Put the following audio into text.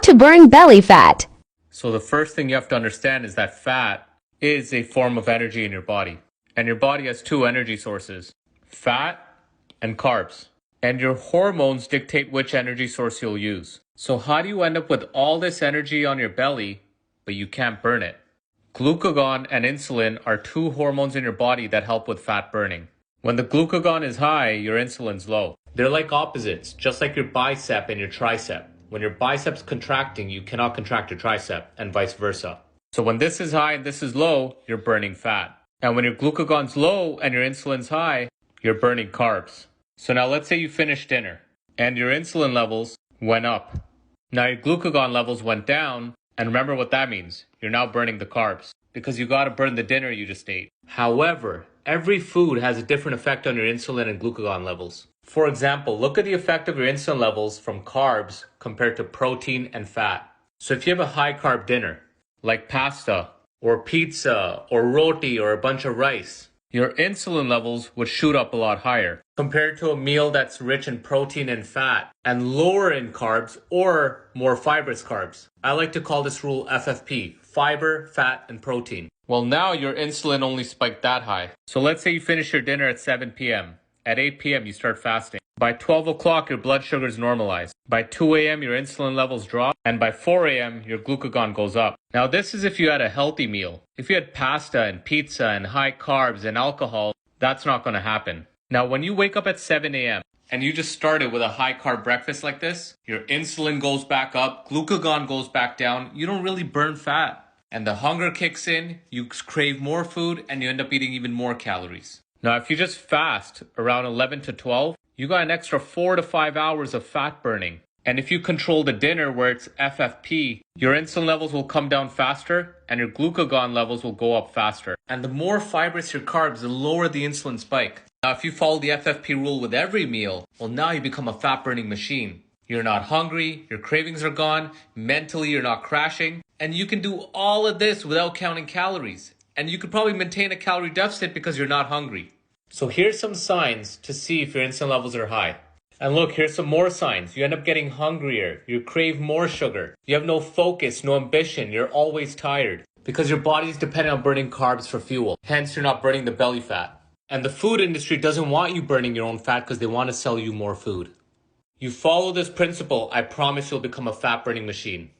to burn belly fat. So the first thing you have to understand is that fat is a form of energy in your body. And your body has two energy sources, fat and carbs. And your hormones dictate which energy source you'll use. So how do you end up with all this energy on your belly, but you can't burn it? Glucagon and insulin are two hormones in your body that help with fat burning. When the glucagon is high, your insulin's low. They're like opposites, just like your bicep and your tricep. When your bicep's contracting, you cannot contract your tricep, and vice versa. So when this is high and this is low, you're burning fat. And when your glucagon's low and your insulin's high, you're burning carbs. So now let's say you finished dinner, and your insulin levels went up. Now your glucagon levels went down, and remember what that means. You're now burning the carbs, because you gotta burn the dinner you just ate. However, every food has a different effect on your insulin and glucagon levels. For example, look at the effect of your insulin levels from carbs compared to protein and fat. So if you have a high carb dinner, like pasta, or pizza, or roti, or a bunch of rice, your insulin levels would shoot up a lot higher compared to a meal that's rich in protein and fat and lower in carbs or more fibrous carbs. I like to call this rule FFP, fiber, fat, and protein. Well, now your insulin only spiked that high. So let's say you finish your dinner at 7 p.m. At 8 p.m. you start fasting. By 12 o'clock your blood sugar is normalized. By 2 a.m. your insulin levels drop. And by 4 a.m. your glucagon goes up. Now this is if you had a healthy meal. If you had pasta and pizza and high carbs and alcohol, that's not going to happen. Now when you wake up at 7 a.m. and you just started with a high carb breakfast like this, your insulin goes back up, glucagon goes back down, you don't really burn fat. And the hunger kicks in, you crave more food, and you end up eating even more calories. Now, if you just fast around 11 to 12, you got an extra 4 to 5 hours of fat burning. And if you control the dinner where it's FFP, your insulin levels will come down faster and your glucagon levels will go up faster. And the more fibrous your carbs, the lower the insulin spike. Now, if you follow the FFP rule with every meal, well, now you become a fat burning machine. You're not hungry, your cravings are gone, mentally you're not crashing, and you can do all of this without counting calories. And you could probably maintain a calorie deficit because you're not hungry. So here's some signs to see if your insulin levels are high. And look, here's some more signs. You end up getting hungrier. You crave more sugar. You have no focus, no ambition. You're always tired because your body is dependent on burning carbs for fuel. Hence, you're not burning the belly fat. And the food industry doesn't want you burning your own fat because they want to sell you more food. You follow this principle, I promise you'll become a fat burning machine.